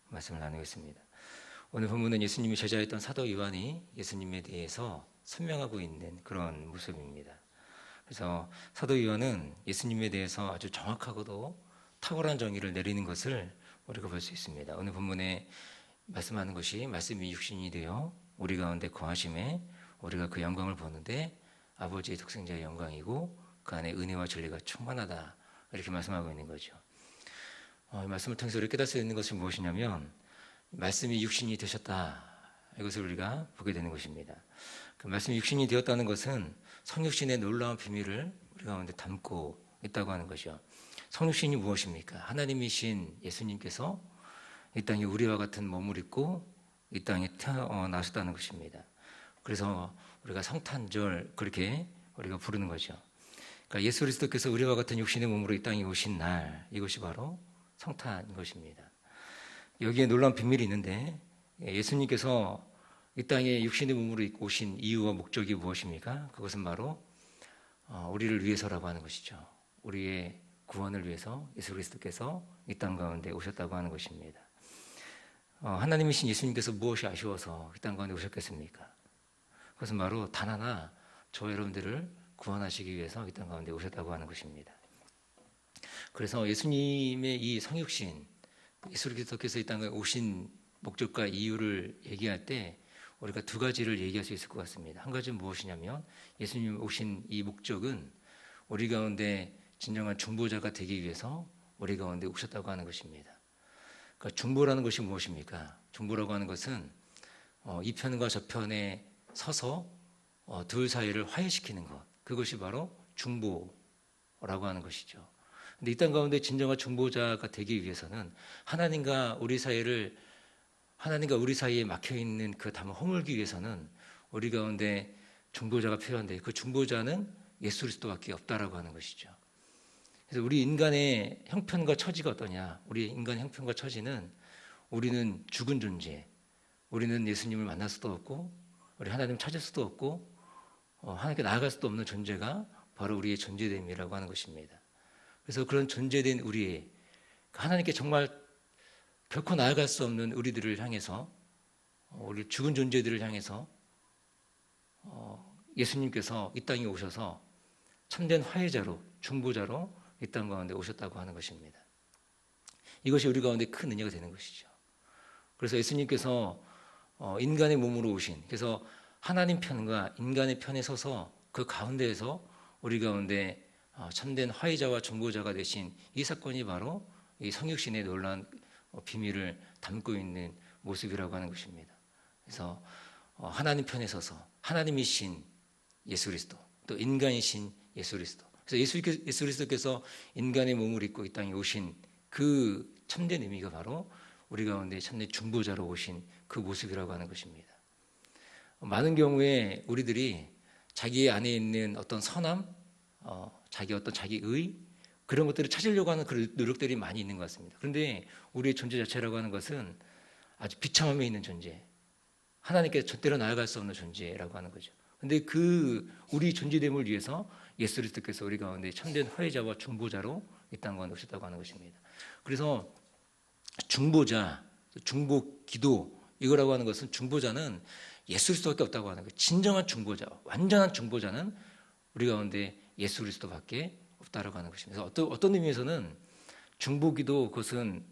말씀을 나누겠습니다. 오늘 본문은 예수님이 제자였던 사도 요한이 예수님에 대해서 설명하고 있는 그런 모습입니다. 그래서 사도 요한은 예수님에 대해서 아주 정확하고도 탁월한 정의를 내리는 것을 우리가 볼 수 있습니다. 오늘 본문에 말씀하는 것이 말씀이 육신이 되어 우리 가운데 거하심에 우리가 그 영광을 보는데 아버지의 독생자의 영광이고 그 안에 은혜와 진리가 충만하다, 이렇게 말씀하고 있는 거죠. 이 말씀을 통해서 우리가 깨달을 수 있는 것이 무엇이냐면 말씀이 육신이 되셨다, 이것을 우리가 보게 되는 것입니다. 그 말씀이 육신이 되었다는 것은 성육신의 놀라운 비밀을 우리 가운데 담고 있다고 하는 것이죠. 성육신이 무엇입니까? 하나님이신 예수님께서 이 땅에 우리와 같은 몸을 입고 이 땅에 태어나셨다는 것입니다. 그래서 우리가 성탄절 그렇게 우리가 부르는 거죠. 그러니까 예수 그리스도께서 우리와 같은 육신의 몸으로 이 땅에 오신 날, 이것이 바로 성탄인 것입니다. 여기에 놀라운 비밀이 있는데, 예수님께서 이 땅에 육신의 몸으로 오신 이유와 목적이 무엇입니까? 그것은 바로 우리를 위해서라고 하는 것이죠. 우리의 구원을 위해서 예수 그리스도께서 이 땅 가운데 오셨다고 하는 것입니다. 하나님이신 예수님께서 무엇이 아쉬워서 이 땅 가운데 오셨겠습니까? 그것은 바로 단 하나, 저 여러분들을 구원하시기 위해서 이 땅 가운데 오셨다고 하는 것입니다. 그래서 예수님의 이 성육신, 예수 그리스도께서 이 땅에 오신 목적과 이유를 얘기할 때 우리가 두 가지를 얘기할 수 있을 것 같습니다. 한 가지는 무엇이냐면 예수님 오신 이 목적은 우리 가운데 진정한 중보자가 되기 위해서 우리 가운데 오셨다고 하는 것입니다. 그러니까 중보라는 것이 무엇입니까? 중보라고 하는 것은 이 편과 저 편에 서서 둘 사이를 화해시키는 것, 그것이 바로 중보라고 하는 것이죠. 근데 이 땅 가운데 진정한 중보자가 되기 위해서는 하나님과 우리 사이에 막혀 있는 그 담을 허물기 위해서는 우리 가운데 중보자가 필요한데, 그 중보자는 예수 그리스도밖에 없다라고 하는 것이죠. 그래서 우리 인간의 형편과 처지가 어떠냐? 우리 인간의 형편과 처지는 우리는 죽은 존재, 우리는 예수님을 만날 수도 없고 우리 하나님 찾을 수도 없고 하나님께 나아갈 수도 없는 존재가 바로 우리의 존재됨이라고 하는 것입니다. 그래서 그런 존재된 우리의 하나님께 정말 결코 나아갈 수 없는 우리들을 향해서, 우리 죽은 존재들을 향해서 예수님께서 이 땅에 오셔서 참된 화해자로, 중보자로 이 땅 가운데 오셨다고 하는 것입니다. 이것이 우리 가운데 큰 은혜가 되는 것이죠. 그래서 예수님께서 인간의 몸으로 오신, 그래서 하나님 편과 인간의 편에 서서 그 가운데에서 우리 가운데 참된 화해자와 중보자가 되신 이 사건이 바로 이 성육신의 놀라운 비밀을 담고 있는 모습이라고 하는 것입니다. 그래서 하나님 편에 서서 하나님이신 예수 그리스도, 또 인간이신 예수 그리스도, 그래서 예수 그리스도께서 인간의 몸을 입고 이 땅에 오신 그 참된 의미가 바로 우리 가운데 참된 중보자로 오신 그 모습이라고 하는 것입니다. 많은 경우에 우리들이 자기 안에 있는 어떤 선함, 자기의 그런 것들을 찾으려고 하는 그런 노력들이 많이 있는 것 같습니다. 그런데 우리의 존재 자체라고 하는 것은 아주 비참함에 있는 존재, 하나님께 절대로 나아갈 수 없는 존재라고 하는 거죠. 그런데 그 우리 존재됨을 위해서 예수 그리스도께서 우리 가운데 참된 화해자와 중보자로 이 땅 가운데 오셨다고 하는 것입니다. 그래서 중보자, 중보기도, 이거라고 하는 것은, 중보자는 예수 그리스도밖에 없다고 하는 거예요. 진정한 중보자, 완전한 중보자는 우리 가운데 예수 그리스도밖에 없다라고 하는 것입니다. 그래서 어떤 의미에서는 중보기도, 그것은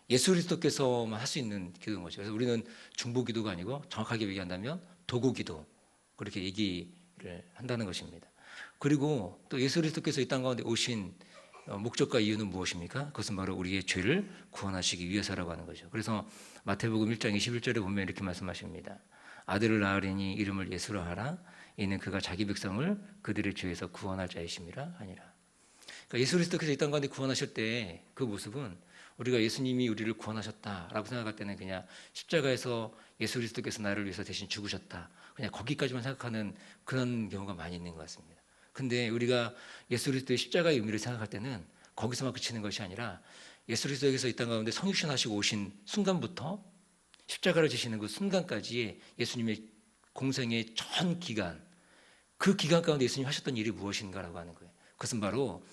예수 그리스도께서만 할 수 있는 기도인 거죠. 그래서 우리는 중보기도가 아니고 정확하게 얘기한다면 도고기도, 그렇게 얘기를 한다는 것입니다. 그리고 또 예수 그리스도께서 이 땅 가운데 오신 목적과 이유는 무엇입니까? 그것은 바로 우리의 죄를 구원하시기 위해서라고 하는 거죠. 그래서 마태복음 1장 21절에 보면 이렇게 말씀하십니다. 아들을 낳으리니 이름을 예수로 하라. 이는 그가 자기 백성을 그들의 죄에서 구원할 자이심이라 하니라. 그러니까 예수 그리스도께서 이 땅 가운데 구원하실 때 그 모습은, 우리가 예수님이 우리를 구원하셨다라고 생각할 때는 그냥 십자가에서 예수 그리스도께서 나를 위해서 대신 죽으셨다, 그냥 거기까지만 생각하는 그런 경우가 많이 있는 것 같습니다. 근데 우리가 예수 그리스도의 십자가의 의미를 생각할 때는 거기서만 그치는 것이 아니라 예수 그리스도께서 이 땅 가운데 성육신하시고 오신 순간부터 십자가를 지시는 그 순간까지의 예수님의 공생의 전 기간, 그 기간 가운데 예수님이 하셨던 일이 무엇인가라고 하는 거예요. 그것은 바로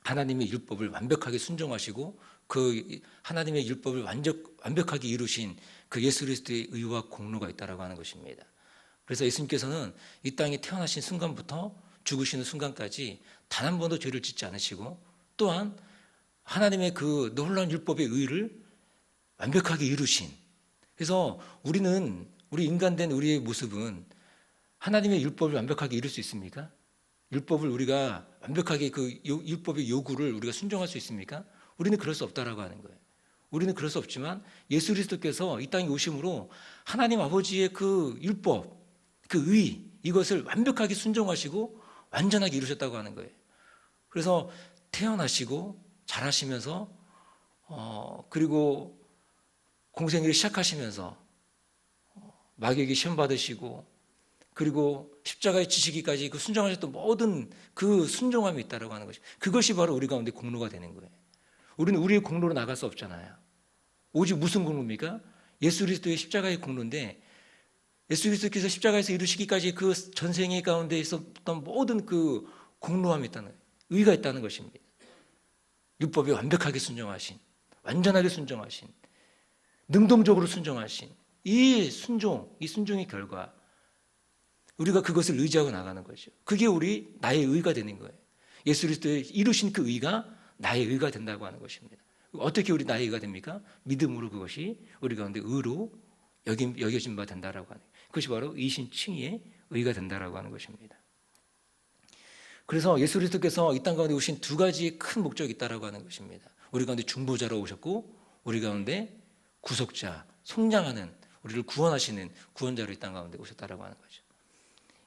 하나님의 율법을 완벽하게 순종하시고 그 하나님의 율법을 완벽하게 이루신 그 예수 그리스도의 의와 공로가 있다라고 하는 것입니다. 그래서 예수님께서는 이 땅에 태어나신 순간부터 죽으시는 순간까지 단 한 번도 죄를 짓지 않으시고 또한 하나님의 그 놀라운 율법의 의를 완벽하게 이루신, 그래서 우리 인간된 우리의 모습은 하나님의 율법을 완벽하게 이룰 수 있습니까? 율법을 우리가 완벽하게 그 율법의 요구를 우리가 순종할 수 있습니까? 우리는 그럴 수 없다라고 하는 거예요. 우리는 그럴 수 없지만 예수 그리스도께서 이 땅에 오심으로 하나님 아버지의 그 율법, 그 의, 이것을 완벽하게 순종하시고 완전하게 이루셨다고 하는 거예요. 그래서 태어나시고 자라시면서 그리고 공생애를 시작하시면서 마귀에게 시험 받으시고 그리고 십자가에 지시기까지 그 순종하셨던 모든 그 순종함이 있다라고 하는 것이, 그것이 바로 우리 가운데 공로가 되는 거예요. 우리는 우리의 공로로 나갈 수 없잖아요. 오직 무슨 공로입니까? 예수 그리스도의 십자가의 공로인데, 예수 그리스도께서 십자가에서 이루시기까지 그 전생애 가운데 있었던 모든 그 공로함이 있다는, 의가 있다는 것입니다. 율법에 완벽하게 순종하신, 완전하게 순종하신, 능동적으로 순종하신 이 순종의 결과 우리가 그것을 의지하고 나가는 거죠. 그게 나의 의가 되는 거예요. 예수 그리스도의 이루신 그 의가 나의 의가 된다고 하는 것입니다. 어떻게 나의 의가 됩니까? 믿음으로 그것이 우리 가운데 의로 여겨진 바 된다라고 하는, 그것이 바로 이신칭의의 의가 된다라고 하는 것입니다. 그래서 예수 그리스도께서 이 땅 가운데 오신 두 가지의 큰 목적이 있다라고 하는 것입니다. 우리 가운데 중보자로 오셨고 우리 가운데 구속자, 속량하는, 우리를 구원하시는 구원자로 이 땅 가운데 오셨다라고 하는 거죠.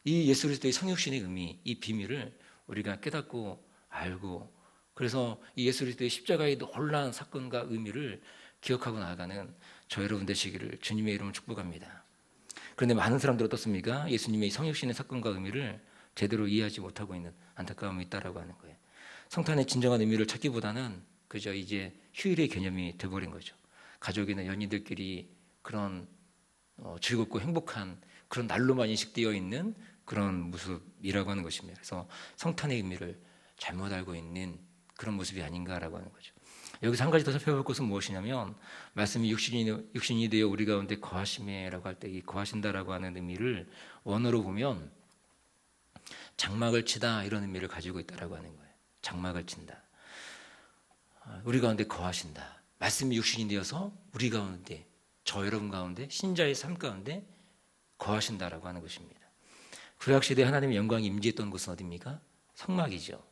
이 예수 그리스도의 성육신의 의미, 이 비밀을 우리가 깨닫고 알고, 그래서 이 예수 그리스도의 십자가의 놀라운 사건과 의미를 기억하고 나아가는 저 여러분 되시기를 주님의 이름으로 축복합니다. 그런데 많은 사람들 어떻습니까? 예수님의 성육신의 사건과 의미를 제대로 이해하지 못하고 있는 안타까움이 있다라고 하는 거예요. 성탄의 진정한 의미를 찾기보다는 그저 이제 휴일의 개념이 되어버린 거죠. 가족이나 연인들끼리 그런 즐겁고 행복한 그런 날로만 인식되어 있는 그런 모습이라고 하는 것입니다. 그래서 성탄의 의미를 잘못 알고 있는 그런 모습이 아닌가라고 하는 거죠. 여기서 한 가지 더 살펴볼 것은 무엇이냐면, 말씀이 육신이 되어 우리 가운데 거하심에라고 할 때 이 거하신다라고 하는 의미를 원어로 보면 장막을 치다, 이런 의미를 가지고 있다라고 하는 거예요. 장막을 친다. 우리 가운데 거하신다. 말씀이 육신이 되어서 우리 가운데, 저 여러분 가운데, 신자의 삶 가운데 거하신다라고 하는 것입니다. 구약시대에 하나님의 영광이 임재했던 곳은 어디입니까? 성막이죠.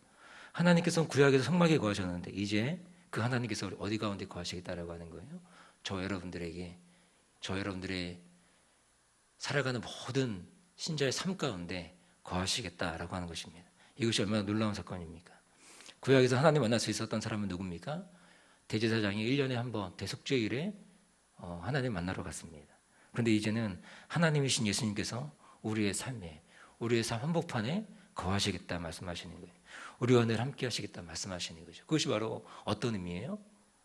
하나님께서는 구약에서 성막에 거하셨는데 이제 그 하나님께서 어디 가운데 거하시겠다라고 하는 거예요? 저 여러분들에게, 저 여러분들의 살아가는 모든 신자의 삶 가운데 거하시겠다라고 하는 것입니다. 이것이 얼마나 놀라운 사건입니까? 구약에서 하나님 만날 수 있었던 사람은 누굽니까? 대제사장이 1년에 한 번 대속죄일에 하나님 만나러 갔습니다. 그런데 이제는 하나님이신 예수님께서 우리의 삶에, 우리의 삶 한복판에 거하시겠다 말씀하시는 거예요. 우리와 늘 함께 하시겠다 말씀하시는 거죠. 그것이 바로 어떤 의미예요?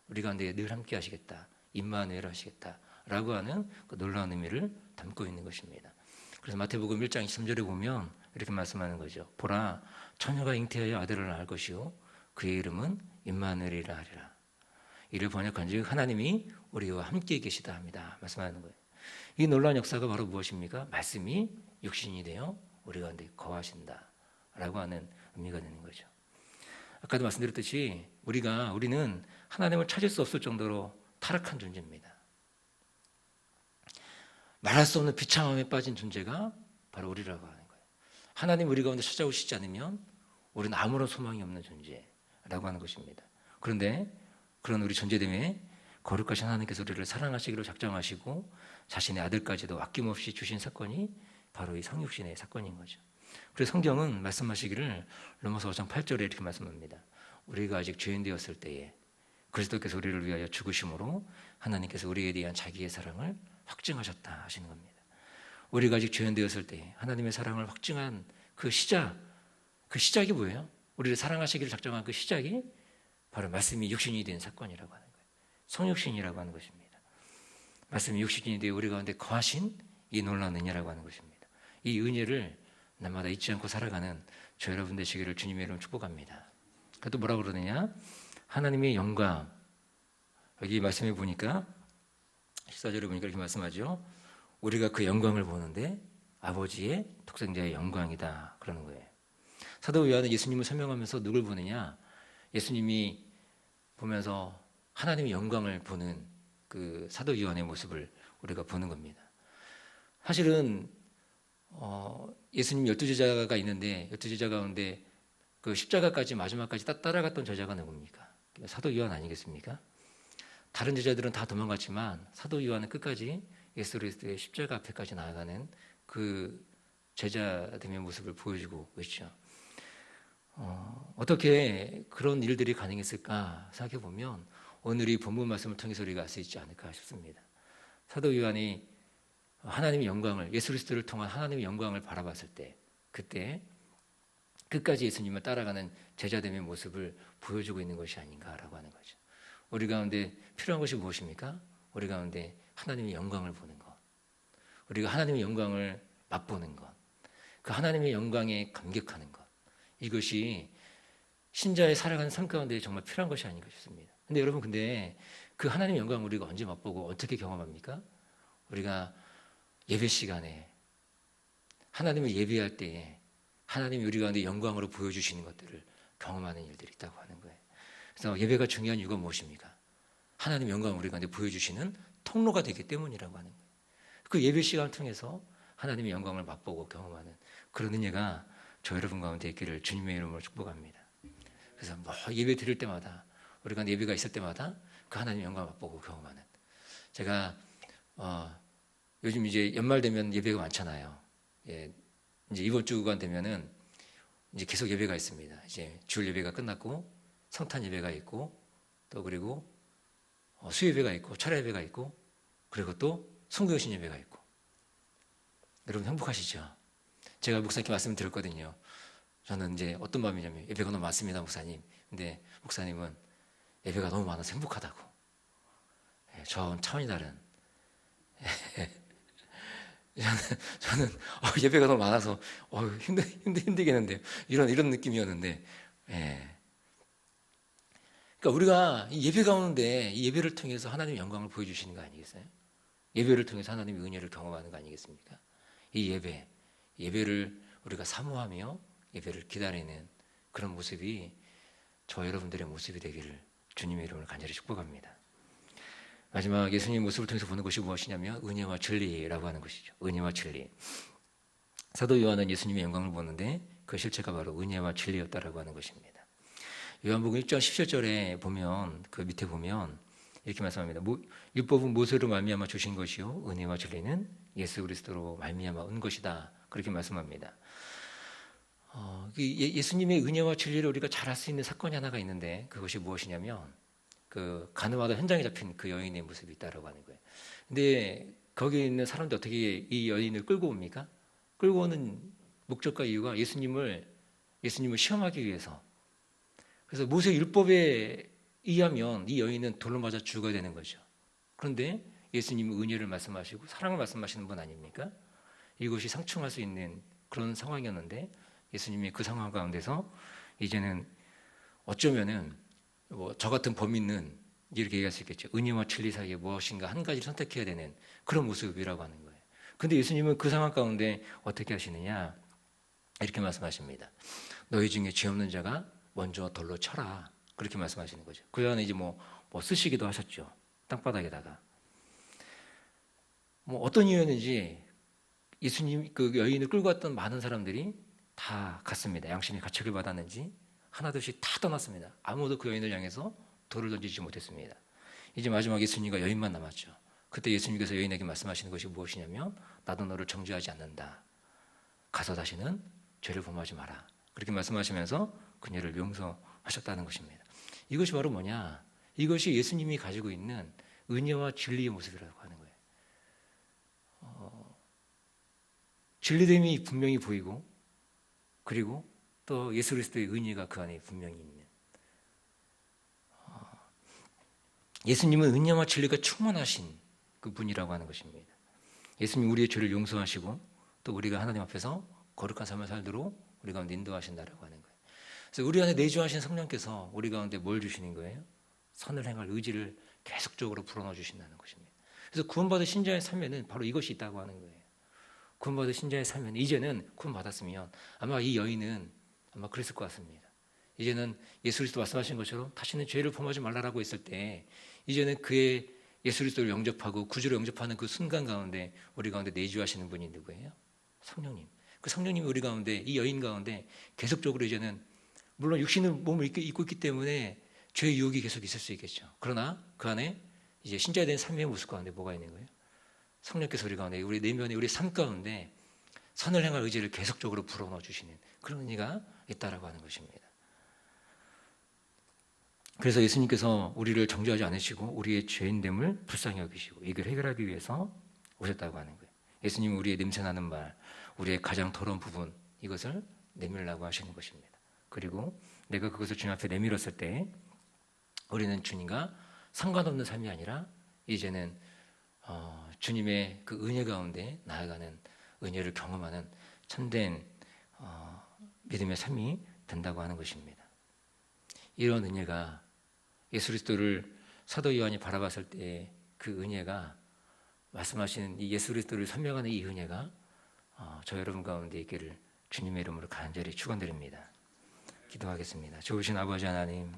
우리가 늘 함께 하시겠다, 임마누엘 하시겠다 라고 하는 그 놀라운 의미를 담고 있는 것입니다. 그래서 마태복음 1장 23절에 보면 이렇게 말씀하는 거죠. 보라, 처녀가 잉태하여 아들을 낳을 것이요 그의 이름은 임마누엘이라 하리라. 이를 번역한즉 하나님이 우리와 함께 계시다 합니다 말씀하는 거예요. 이 놀라운 역사가 바로 무엇입니까? 말씀이 육신이 되어 우리 가운데 거하신다 라고 하는 의미가 되는 거죠. 아까도 말씀드렸듯이 우리는 하나님을 찾을 수 없을 정도로 타락한 존재입니다. 말할 수 없는 비참함에 빠진 존재가 바로 우리라고 하는 거예요. 하나님 우리 가운데 찾아오시지 않으면 우리는 아무런 소망이 없는 존재라고 하는 것입니다. 그런데 그런 우리 존재됨에 거룩하신 하나님께서 우리를 사랑하시기로 작정하시고 자신의 아들까지도 아낌없이 주신 사건이 바로 이 성육신의 사건인 거죠. 그래서 성경은 말씀하시기를 로마서 5장 8절에 이렇게 말씀합니다. 우리가 아직 죄인 되었을 때에 그리스도께서 우리를 위하여 죽으심으로 하나님께서 우리에 대한 자기의 사랑을 확증하셨다 하시는 겁니다. 우리가 아직 죄인 되었을 때에 하나님의 사랑을 확증한 그 시작이 뭐예요? 우리를 사랑하시기를 작정한 그 시작이 바로 말씀이 육신이 된 사건이라고 하는 거예요. 성육신이라고 하는 것입니다. 말씀이 육신이 되어 우리 가운데 거하신 이 놀라운 은혜라고 하는 것입니다. 이 은혜를 날마다 잊지 않고 살아가는 저 여러분 되시기를 주님의 이름으로 축복합니다. 또 뭐라고 그러느냐? 하나님의 영광, 여기 말씀해 보니까 14절에 보니까 이렇게 말씀하죠. 우리가 그 영광을 보는데 아버지의 독생자의 영광이다 그러는 거예요. 사도 요한은 예수님을 설명하면서 누굴 보느냐? 예수님이 보면서 하나님의 영광을 보는 그 사도 요한의 모습을 우리가 보는 겁니다. 사실은 예수님 12제자가 있는데 12제자 가운데 그 십자가까지 마지막까지 따라갔던 제자가 누굽니까? 사도 요한 아니겠습니까? 다른 제자들은 다 도망갔지만 사도 요한은 끝까지 예수 그리스도의 십자가 앞에까지 나아가는 그 제자됨의 모습을 보여주고 있죠. 어떻게 그런 일들이 가능했을까 생각해 보면 오늘 이 본문 말씀을 통해서 우리가 알 수 있지 않을까 싶습니다. 사도 요한이 하나님의 영광을, 예수 그리스도를 통한 하나님의 영광을 바라봤을 때, 그때 끝까지 예수님을 따라가는 제자됨의 모습을 보여주고 있는 것이 아닌가라고 하는 거죠. 우리 가운데 필요한 것이 무엇입니까? 우리 가운데 하나님의 영광을 보는 것, 우리가 하나님의 영광을 맛보는 것, 그 하나님의 영광에 감격하는 것, 이것이 신자의 살아가는 삶 가운데 정말 필요한 것이 아닌가 싶습니다. 근데 여러분, 근데 그 하나님의 영광을 우리가 언제 맛보고 어떻게 경험합니까? 우리가 예배 시간에 하나님을 예배할 때에 하나님이 우리 가운데 영광으로 보여주시는 것들을 경험하는 일들이 있다고 하는 거예요. 그래서 예배가 중요한 이유가 무엇입니까? 하나님의 영광을 우리 가운데 보여주시는 통로가 되기 때문이라고 하는 거예요. 그 예배 시간을 통해서 하나님의 영광을 맛보고 경험하는 그런 은혜가 저 여러분 가운데 있기를 주님의 이름으로 축복합니다. 그래서 뭐 예배 드릴 때마다 우리가 예배가 있을 때마다 그 하나님의 영광을 맛보고 경험하는. 제가 요즘 이제 연말 되면 예배가 많잖아요. 예, 이제 이번 주간 되면은 이제 계속 예배가 있습니다. 이제 주일 예배가 끝났고 성탄 예배가 있고 또 그리고 수 예배가 있고 철야 예배가 있고 그리고 또 성교신 예배가 있고. 여러분 행복하시죠? 제가 목사님께 말씀을 드렸거든요. 저는 이제 어떤 마음이냐면 예배가 너무 많습니다, 목사님. 근데 목사님은 예배가 너무 많아서 행복하다고. 전 차원이 다른. 저는 예배가 너무 많아서 힘들겠는데 이런 느낌이었는데. 그러니까 우리가 이 예배 가운데 이 예배를 통해서 하나님의 영광을 보여주시는 거 아니겠어요? 예배를 통해서 하나님의 은혜를 경험하는 거 아니겠습니까? 이 예배를 우리가 사모하며 예배를 기다리는 그런 모습이 저 여러분들의 모습이 되기를 주님의 이름으로 간절히 축복합니다. 마지막 예수님의 모습을 통해서 보는 것이 무엇이냐면 은혜와 진리라고 하는 것이죠. 은혜와 진리. 사도 요한은 예수님의 영광을 보는데 그 실체가 바로 은혜와 진리였다라고 하는 것입니다. 요한복음 1장 17절에 보면 그 밑에 보면 이렇게 말씀합니다. 율법은 모세로 말미암아 주신 것이요 은혜와 진리는 예수 그리스도로 말미암아 온 것이다. 그렇게 말씀합니다. 예수님의 은혜와 진리를 우리가 잘 알 수 있는 사건이 하나가 있는데 그것이 무엇이냐면 그 간음하다 현장에 잡힌 그 여인의 모습이 있다라고 하는 거예요. 근데 거기에 있는 사람들 어떻게 이 여인을 끌고 옵니까? 끌고 오는 목적과 이유가 예수님을 시험하기 위해서. 그래서 모세 율법에 의하면 이 여인은 돌로 맞아 죽어야 되는 거죠. 그런데 예수님은 은혜를 말씀하시고 사랑을 말씀하시는 분 아닙니까? 이것이 상충할 수 있는 그런 상황이었는데 예수님이 그 상황 가운데서 이제는 어쩌면은 저 같은 범인은 이렇게 얘기할 수 있겠죠. 은혜와 진리 사이에 무엇인가 한 가지를 선택해야 되는 그런 모습이라고 하는 거예요. 근데 예수님은 그 상황 가운데 어떻게 하시느냐? 이렇게 말씀하십니다. 너희 중에 죄 없는 자가 먼저 돌로 쳐라. 그렇게 말씀하시는 거죠. 그 안에 이제 뭐 쓰시기도 하셨죠. 땅바닥에다가. 어떤 이유였는지 예수님 그 여인을 끌고 왔던 많은 사람들이 다 갔습니다. 양심의 가책을 받았는지 하나둘씩 다 떠났습니다. 아무도 그 여인을 향해서 돌을 던지지 못했습니다. 이제 마지막 예수님과 여인만 남았죠. 그때 예수님께서 여인에게 말씀하시는 것이 무엇이냐면 나도 너를 정죄하지 않는다. 가서 다시는 죄를 범하지 마라. 그렇게 말씀하시면서 그녀를 용서하셨다는 것입니다. 이것이 바로 뭐냐? 이것이 예수님이 가지고 있는 은혜와 진리의 모습이라고 하는 거예요. 진리됨이 분명히 보이고 그리고 또 예수 그리스도의 은혜가 그 안에 분명히 있는. 예수님은 은혜와 진리가 충만하신 그 분이라고 하는 것입니다. 예수님이 우리의 죄를 용서하시고 또 우리가 하나님 앞에서 거룩한 삶을 살도록 우리 가운데 인도하신다라고 하는 거예요. 그래서 우리 안에 내주하신 성령께서 우리 가운데 뭘 주시는 거예요? 선을 행할 의지를 계속적으로 불어넣어 주신다는 것입니다. 그래서 구원받은 신자의 삶에는 바로 이것이 있다고 하는 거예요. 구원받은 신자의 삶에는 이제는 구원받았으면 아마 이 여인은 아마 그랬을 것 같습니다. 이제는 예수 그리스도 말씀하신 것처럼 다시는 죄를 범하지 말라라고 했을 때 이제는 그의 예수 그리스도를 영접하고 구주로 영접하는 그 순간 가운데 우리 가운데 내주하시는 분이 누구예요? 성령님. 그 성령님이 우리 가운데 이 여인 가운데 계속적으로 이제는 물론 육신의 몸을 입고 있기 때문에 죄의 유혹이 계속 있을 수 있겠죠. 그러나 그 안에 이제 신자에 대한 삶의 모습 가운데 뭐가 있는 거예요? 성령께서 우리 가운데 우리 내면에 우리 삶 가운데 선을 행할 의지를 계속적으로 불어넣어 주시는 그런 의미가 있다라고 하는 것입니다. 그래서 예수님께서 우리를 정죄하지 않으시고 우리의 죄인됨을 불쌍히 여기시고 이걸 해결하기 위해서 오셨다고 하는 거예요. 예수님은 우리의 냄새나는 말, 우리의 가장 더러운 부분 이것을 내밀라고 하시는 것입니다. 그리고 내가 그것을 주님 앞에 내밀었을 때 우리는 주님과 상관없는 삶이 아니라 이제는 주님의 그 은혜 가운데 나아가는 은혜를 경험하는 참된 믿음의 삶이 된다고 하는 것입니다. 이런 은혜가 예수 그리스도를 사도 요한이 바라봤을 때 그 은혜가 말씀하시는 이 예수 그리스도를 설명하는 이 은혜가 저 여러분 가운데 있기를 주님의 이름으로 간절히 축원드립니다. 기도하겠습니다. 좋으신 아버지 하나님,